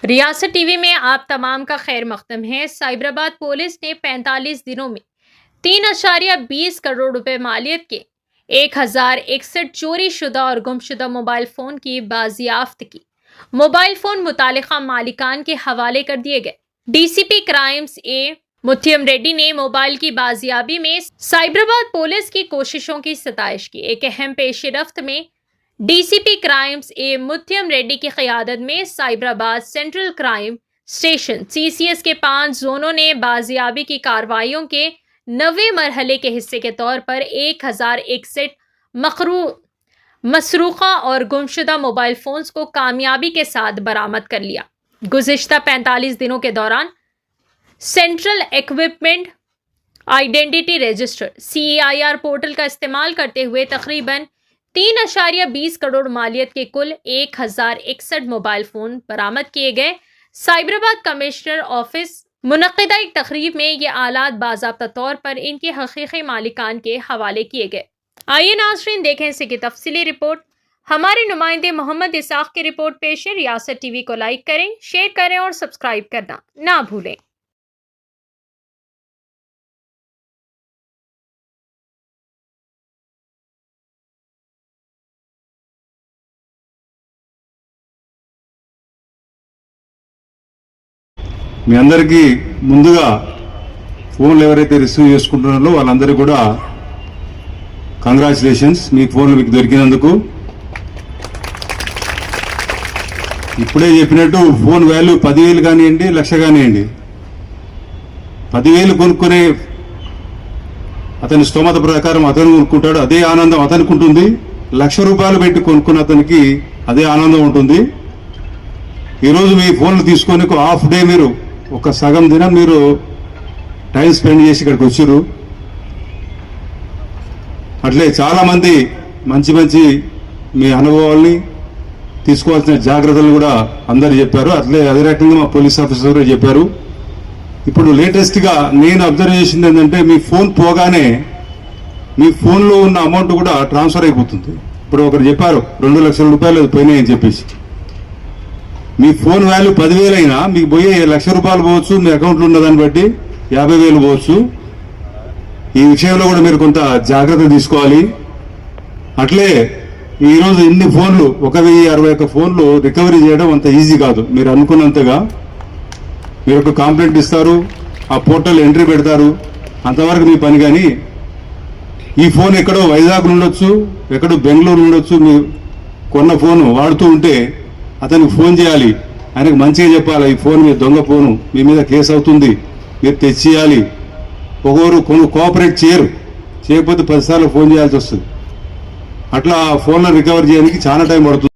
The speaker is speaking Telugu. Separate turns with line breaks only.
रियासत टीवी में आप तमाम का खैर मकदम है। साइबराबाद पुलिस ने 45 दिनों में 3.20 करोड़ रुपए मालियत के 1061 चोरी शुदा और गुमशुदा मोबाइल फोन की बाजियाफ्त की। मोबाइल फोन मुतालिका मालिकान के हवाले कर दिए गए। डीसीपी क्राइम्स ए मुथ्यम रेड्डी ने मोबाइल की बाजियाबी में साइबराबाद पुलिस की कोशिशों की सताइश की। एक अहम पेशरफ्त में डीसीपी क्राइम्स ए मुथ्यम रेड्डी की क़यादत में Cyberabad central crime station CCS के 5 जोनों ने बाजियाबी की कार्रवाइयों के 9वें मरहले के हिस्से के तौर पर 1061 मसरूक़ा और गुमशुदा मोबाइल फोन्स को कामयाबी के साथ बरामद कर लिया। गुज़िश्ता 45 दिनों के दौरान central equipment identity register CEIR portal का इस्तेमाल करते हुए तकरीबन 3.20 करोड़ मालियत के कुल 1061 मोबाइल फोन बरामद किए गए। साइबराबाद कमिश्नर ऑफिस मुनक़िदा एक तकरीब में ये आलात बाज़ाब्ता तौर पर इनके हकीकी मालिकान के हवाले किए गए। आइए नाज़रीन देखें इसी की तफसीली रिपोर्ट। हमारे नुमाइंदे मोहम्मद इसाक की रिपोर्ट पेश है। रियासत टीवी को लाइक करें, शेयर करें और सब्सक्राइब करना ना भूलें।
మీ అందరికీ ముందుగా ఫోన్లు ఎవరైతే రిసీవ్ చేసుకుంటున్నారో వాళ్ళందరికీ కూడా కంగ్రాచులేషన్స్, మీ ఫోన్లు మీకు దొరికినందుకు. ఇప్పుడే చెప్పినట్టు ఫోన్ వాల్యూ 10,000 కానివ్వండి, 1,00,000 కానివ్వండి, 10,000 కొనుక్కునే అతని స్తోమత ప్రకారం అతను కొనుక్కుంటాడు, అదే ఆనందం అతనికి ఉంటుంది. 1,00,000 రూపాయలు పెట్టి కొనుక్కున్న అతనికి అదే ఆనందం ఉంటుంది. ఈరోజు మీ ఫోన్లు తీసుకొని ఒక హాఫ్ డే, మీరు ఒక సగం దినం మీరు టైం స్పెండ్ చేసి ఇక్కడికి వచ్చారు. అట్లే చాలామంది మంచి మంచి మీ అనుభవాల్ని, తీసుకోవాల్సిన జాగ్రత్తలు కూడా అందరు చెప్పారు. అట్లే అదే రకంగా మా పోలీస్ ఆఫీసర్ కూడా చెప్పారు. ఇప్పుడు లేటెస్ట్గా నేను అబ్జర్వ్ చేసింది ఏంటంటే, మీ ఫోన్ పోగానే మీ ఫోన్లో ఉన్న అమౌంట్ కూడా ట్రాన్స్ఫర్ అయిపోతుంది. ఇప్పుడు ఒకరు చెప్పారు 2 లక్షల రూపాయలు పోయినాయని చెప్పేసి. మీ ఫోన్ వాల్యూ 10,000 అయినా మీకు పోయే 1,00,000 రూపాయలు పోవచ్చు, మీ అకౌంట్లో ఉన్నదాన్ని బట్టి 50,000 పోవచ్చు. ఈ విషయంలో కూడా మీరు కొంత జాగ్రత్త తీసుకోవాలి. అట్లే ఈరోజు ఇన్ని ఫోన్లు 1,061 ఫోన్లు రికవరీ చేయడం అంత ఈజీ కాదు. మీరు అనుకున్నంతగా మీరు ఒక కంప్లైంట్ ఇస్తారు, ఆ పోర్టల్ ఎంట్రీ పెడతారు, అంతవరకు మీ పని. కానీ ఈ ఫోన్ ఎక్కడో వైజాగ్ ఉండొచ్చు, ఎక్కడో బెంగళూరు ఉండొచ్చు. మీరు కొన్న ఫోను వాడుతూ ఉంటే అతనికి ఫోన్ చేయాలి, ఆయనకు మంచిగా చెప్పాలి, ఈ ఫోన్ మీ దొంగ ఫోను, మీ మీద కేసు అవుతుంది, మీరు తెచ్చియాలి. ఒకరు కోఆపరేట్ చేయకపోతే 10 సార్లు ఫోన్ చేయాల్సి వస్తుంది. అట్లా ఫోన్లను రికవర్ చేయడానికి చాలా టైం పడుతుంది.